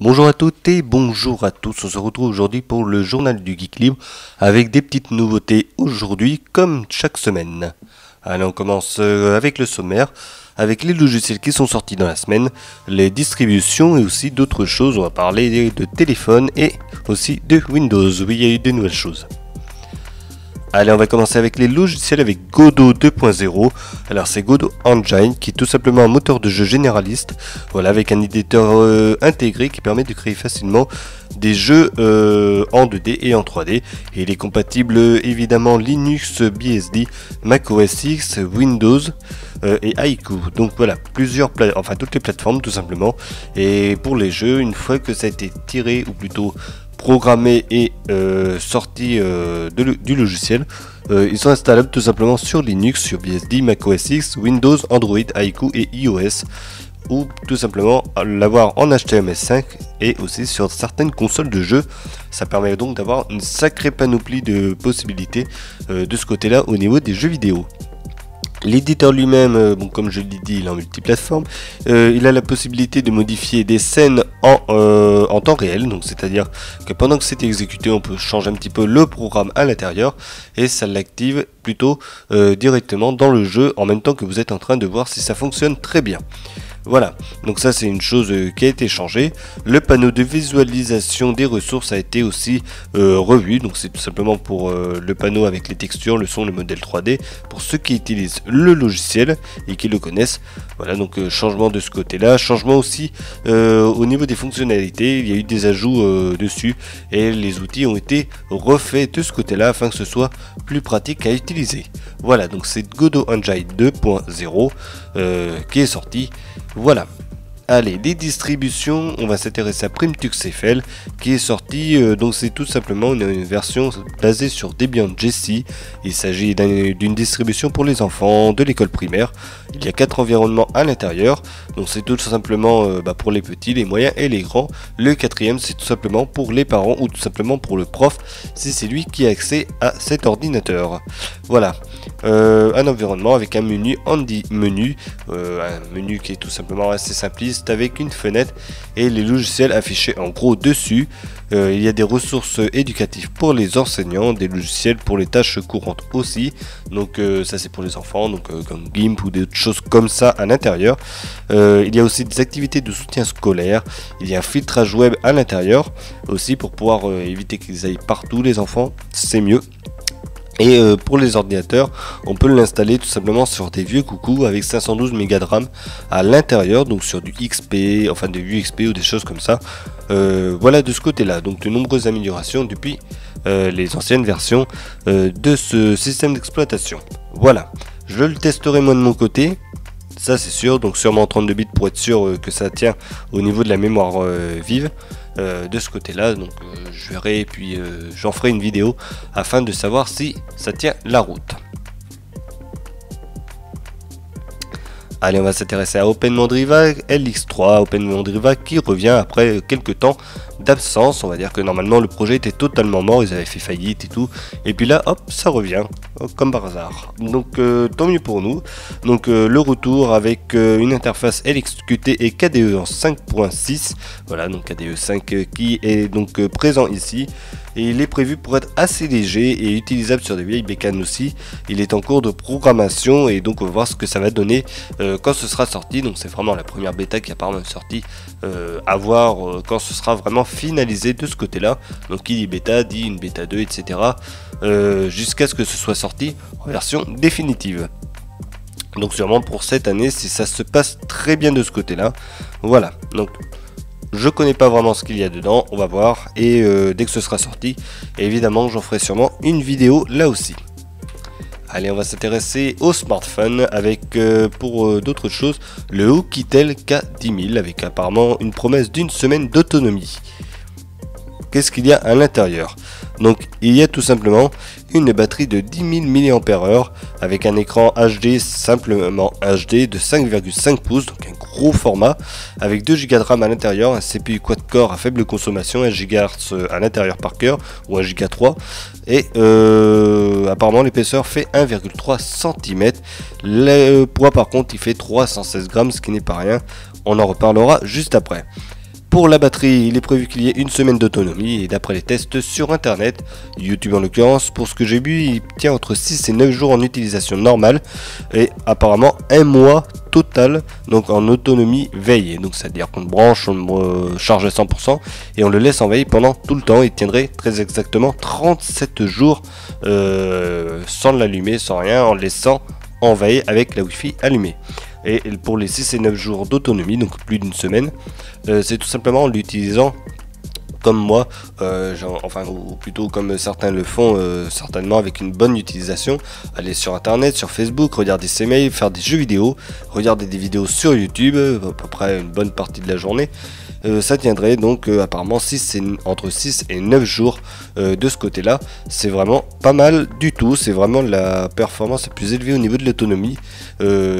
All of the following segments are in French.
Bonjour à toutes et bonjour à tous, on se retrouve aujourd'hui pour le journal du Geek Libre avec des petites nouveautés aujourd'hui comme chaque semaine. Allez, on commence avec le sommaire, avec les logiciels qui sont sortis dans la semaine, les distributions et aussi d'autres choses. On va parler de téléphone et aussi de Windows, oui il y a eu des nouvelles choses. Allez, on va commencer avec les logiciels avec Godot 2.0. Alors c'est Godot Engine qui est tout simplement un moteur de jeu généraliste, voilà, avec un éditeur intégré qui permet de créer facilement des jeux en 2D et en 3D. Et il est compatible évidemment Linux, BSD, Mac OS X, Windows et Haiku. Donc voilà, toutes les plateformes tout simplement. Et pour les jeux, une fois que ça a été tiré ou plutôt programmé et sorti du logiciel, ils sont installables tout simplement sur Linux, sur BSD, Mac OS X, Windows, Android, Haiku et iOS, ou tout simplement l'avoir en HTML5 et aussi sur certaines consoles de jeux. Ça permet donc d'avoir une sacrée panoplie de possibilités de ce côté-là au niveau des jeux vidéo. L'éditeur lui-même, comme je l'ai dit, il est en multiplateforme. Il a la possibilité de modifier des scènes en temps réel, donc c'est-à-dire que pendant que c'est exécuté, on peut changer un petit peu le programme à l'intérieur et ça l'active plutôt directement dans le jeu en même temps que vous êtes en train de voir si ça fonctionne très bien. Voilà, donc ça c'est une chose qui a été changée. Le panneau de visualisation des ressources a été aussi revu. Donc c'est tout simplement pour le panneau avec les textures, le son, le modèle 3D. Pour ceux qui utilisent le logiciel et qui le connaissent. Voilà, donc changement de ce côté-là. Changement aussi au niveau des fonctionnalités. Il y a eu des ajouts dessus et les outils ont été refaits de ce côté-là afin que ce soit plus pratique à utiliser. Voilà, donc c'est Godot Engine 2.0 qui est sorti. Voilà. Allez, les distributions, on va s'intéresser à PrimTux.fl qui est sorti, donc c'est tout simplement une version basée sur Debian Jessie. Il s'agit d'une distribution pour les enfants de l'école primaire. Il y a 4 environnements à l'intérieur, donc c'est tout simplement pour les petits, les moyens et les grands. Le quatrième c'est tout simplement pour les parents ou tout simplement pour le prof si c'est lui qui a accès à cet ordinateur. Voilà, un environnement avec un menu Handy Menu, un menu qui est tout simplement assez simpliste avec une fenêtre et les logiciels affichés en gros dessus. Il y a des ressources éducatives pour les enseignants, des logiciels pour les tâches courantes aussi. Donc ça c'est pour les enfants, donc comme GIMP ou des choses comme ça à l'intérieur. Il y a aussi des activités de soutien scolaire. Il y a un filtrage web à l'intérieur aussi pour pouvoir éviter qu'ils aillent partout les enfants, c'est mieux. Et pour les ordinateurs, on peut l'installer tout simplement sur des vieux coucous avec 512 Mb de RAM à l'intérieur, donc sur du XP, enfin des vieux XP ou des choses comme ça. Voilà de ce côté-là, donc de nombreuses améliorations depuis les anciennes versions de ce système d'exploitation. Voilà, je le testerai moi de mon côté. Ça c'est sûr, donc sûrement 32 bits pour être sûr que ça tient au niveau de la mémoire vive de ce côté là. Donc je verrai et puis j'en ferai une vidéo afin de savoir si ça tient la route. Allez, on va s'intéresser à OpenMandriva LX3, OpenMandriva qui revient après quelques temps d'absence. On va dire que normalement le projet était totalement mort, ils avaient fait faillite et tout, et puis là hop ça revient comme par hasard, donc tant mieux pour nous. Donc le retour avec une interface LXQT et KDE en 5.6, voilà, donc KDE 5 qui est donc présent ici. Et il est prévu pour être assez léger et utilisable sur des vieilles bécanes aussi. Il est en cours de programmation et donc on va voir ce que ça va donner quand ce sera sorti. Donc c'est vraiment la première bêta qui est apparemment sortie, à voir quand ce sera vraiment finalisé de ce côté là. Donc qui dit bêta dit une bêta 2 etc, jusqu'à ce que ce soit sorti en version définitive. Donc sûrement pour cette année si ça se passe très bien de ce côté là. Voilà, donc je connais pas vraiment ce qu'il y a dedans, on va voir, et dès que ce sera sorti, évidemment j'en ferai sûrement une vidéo là aussi. Allez, on va s'intéresser au smartphone avec pour d'autres choses le Oukitel K10000 avec apparemment une promesse d'une semaine d'autonomie. Qu'est-ce qu'il y a à l'intérieur? Donc il y a tout simplement une batterie de 10 000 mAh avec un écran HD, simplement HD de 5,5 pouces, donc un gros format, avec 2 Go de RAM à l'intérieur, un CPU quad-core à faible consommation, 1 GHz à l'intérieur par cœur, ou 1 Go 3, et apparemment l'épaisseur fait 1,3 cm. Le poids par contre il fait 316 grammes, ce qui n'est pas rien, on en reparlera juste après. Pour la batterie, il est prévu qu'il y ait une semaine d'autonomie et d'après les tests sur internet, YouTube en l'occurrence, pour ce que j'ai vu, il tient entre 6 et 9 jours en utilisation normale et apparemment un mois total, donc en autonomie veille. Donc c'est-à-dire qu'on le branche, on le charge à 100% et on le laisse en veille pendant tout le temps. Il tiendrait très exactement 37 jours sans l'allumer, sans rien, en le laissant en veille avec la Wi-Fi allumée. Et pour les 6 et 9 jours d'autonomie, donc plus d'une semaine, c'est tout simplement en l'utilisant comme moi, ou plutôt comme certains le font, certainement avec une bonne utilisation. Aller sur internet, sur Facebook, regarder ses mails, faire des jeux vidéo, regarder des vidéos sur YouTube, à peu près une bonne partie de la journée. Ça tiendrait donc apparemment entre 6 et 9 jours de ce côté là. C'est vraiment pas mal du tout, c'est vraiment la performance la plus élevée au niveau de l'autonomie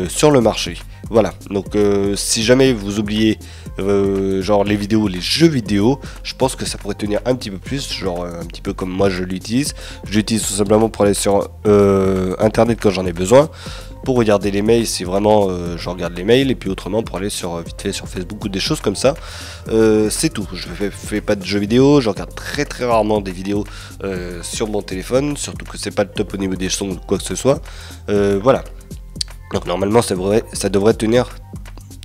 sur le marché. Voilà, donc si jamais vous oubliez genre les vidéos, les jeux vidéo, je pense que ça pourrait tenir un petit peu plus, genre un petit peu comme moi je l'utilise. Je l'utilise tout simplement pour aller sur internet quand j'en ai besoin. Pour regarder les mails, si vraiment je regarde les mails, et puis autrement pour aller vite fait sur Facebook ou des choses comme ça. C'est tout. Je fais pas de jeux vidéo, je regarde très rarement des vidéos sur mon téléphone, surtout que c'est pas le top au niveau des sons ou quoi que ce soit. Voilà. Donc normalement ça devrait tenir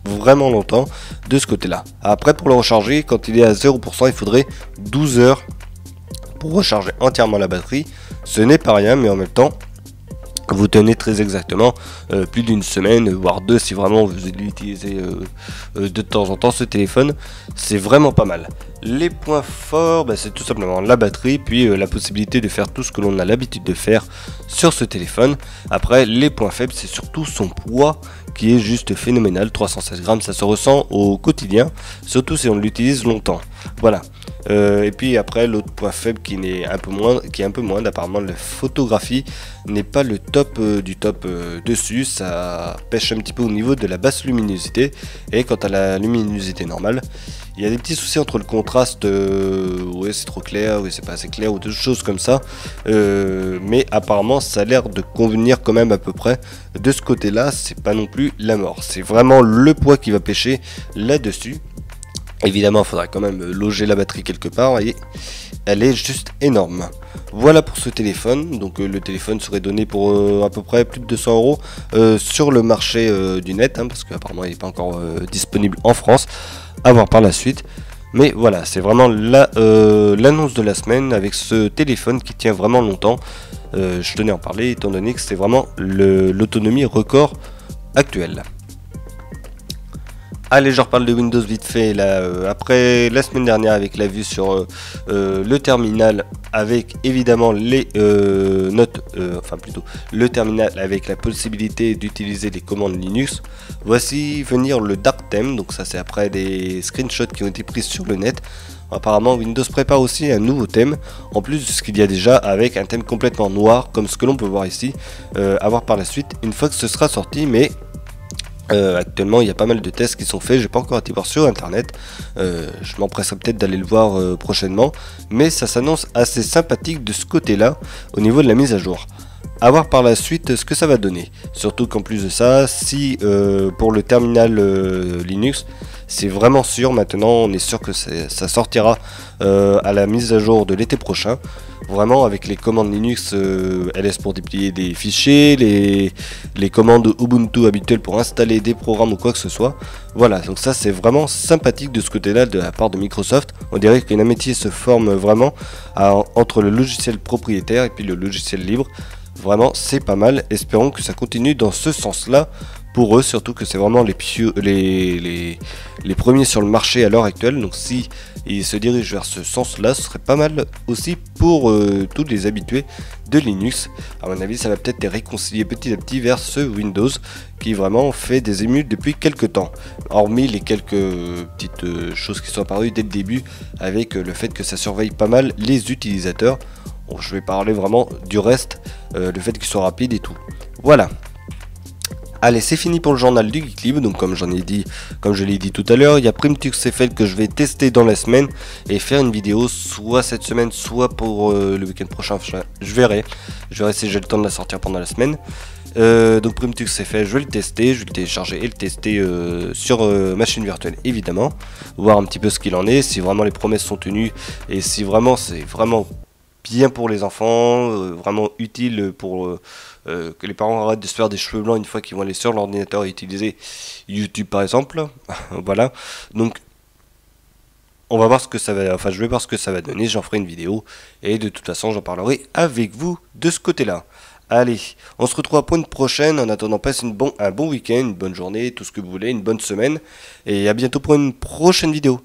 vraiment longtemps de ce côté là. Après pour le recharger, quand il est à 0%, il faudrait 12 heures pour recharger entièrement la batterie. Ce n'est pas rien, mais en même temps vous tenez très exactement plus d'une semaine, voire deux si vraiment vous l'utilisez de temps en temps ce téléphone. C'est vraiment pas mal. Les points forts, c'est tout simplement la batterie, puis la possibilité de faire tout ce que l'on a l'habitude de faire sur ce téléphone. Après, les points faibles, c'est surtout son poids qui est juste phénoménal. 316 grammes, ça se ressent au quotidien, surtout si on l'utilise longtemps. Voilà. Et puis après, l'autre point faible qui est un peu moins, apparemment la photographie n'est pas le top du top dessus. Ça pêche un petit peu au niveau de la basse luminosité, et quant à la luminosité normale, il y a des petits soucis entre le contraste, ouais c'est trop clair, oui c'est pas assez clair, ou des choses comme ça, mais apparemment ça a l'air de convenir quand même à peu près de ce côté là. C'est pas non plus la mort, c'est vraiment le poids qui va pêcher là dessus. Évidemment il faudra quand même loger la batterie quelque part, voyez, elle est juste énorme. Voilà pour ce téléphone. Donc le téléphone serait donné pour à peu près plus de 200 euros sur le marché du net, parce qu'apparemment il n'est pas encore disponible en France, à voir par la suite. Mais voilà, c'est vraiment l'annonce de la semaine avec ce téléphone qui tient vraiment longtemps. Je tenais à en parler étant donné que c'est vraiment l'autonomie record actuelle. Allez, je reparle de Windows vite fait là, après la semaine dernière avec la vue sur le terminal, avec évidemment les le terminal avec la possibilité d'utiliser les commandes Linux. Voici venir le Dark Theme, donc ça c'est après des screenshots qui ont été pris sur le net. Apparemment Windows prépare aussi un nouveau thème, en plus de ce qu'il y a déjà, avec un thème complètement noir comme ce que l'on peut voir ici, à voir par la suite une fois que ce sera sorti. Mais actuellement il y a pas mal de tests qui sont faits, j'ai pas encore été voir sur internet, je m'empresserai peut-être d'aller le voir prochainement, mais ça s'annonce assez sympathique de ce côté là au niveau de la mise à jour. À voir par la suite ce que ça va donner, surtout qu'en plus de ça, si pour le terminal Linux, c'est vraiment sûr maintenant, on est sûr que ça sortira à la mise à jour de l'été prochain. Vraiment avec les commandes Linux ls pour déplier des fichiers, les commandes Ubuntu habituelles pour installer des programmes ou quoi que ce soit. Voilà, donc ça c'est vraiment sympathique de ce côté là de la part de Microsoft. On dirait qu'une amitié se forme vraiment entre le logiciel propriétaire et puis le logiciel libre. Vraiment c'est pas mal, espérons que ça continue dans ce sens là pour eux, surtout que c'est vraiment les premiers sur le marché à l'heure actuelle. Donc si ils se dirigent vers ce sens là, ce serait pas mal aussi pour tous les habitués de Linux. À mon avis ça va peut-être les réconcilier petit à petit vers ce Windows qui vraiment fait des émules depuis quelques temps, hormis les quelques petites choses qui sont apparues dès le début avec le fait que ça surveille pas mal les utilisateurs. Bon, je vais parler vraiment du reste, le fait qu'ils soient rapides et tout. Voilà. Allez, c'est fini pour le journal du Geek Libre. Donc comme je l'ai dit tout à l'heure, il y a Primtux CFL que je vais tester dans la semaine et faire une vidéo soit cette semaine, soit pour le week-end prochain. Je verrai si j'ai le temps de la sortir pendant la semaine. Donc Prometheus c'est fait, je vais le tester, je vais le télécharger et le tester sur machine virtuelle évidemment, voir un petit peu ce qu'il en est, si vraiment les promesses sont tenues et si vraiment c'est vraiment bien pour les enfants, vraiment utile pour que les parents arrêtent de se faire des cheveux blancs une fois qu'ils vont aller sur l'ordinateur et utiliser YouTube par exemple. Voilà, donc on va voir ce que ça va, enfin je vais voir ce que ça va donner, j'en ferai une vidéo et de toute façon j'en parlerai avec vous de ce côté-là. Allez, on se retrouvera pour une prochaine. En attendant, passez un bon week-end, une bonne journée, tout ce que vous voulez, une bonne semaine. Et à bientôt pour une prochaine vidéo.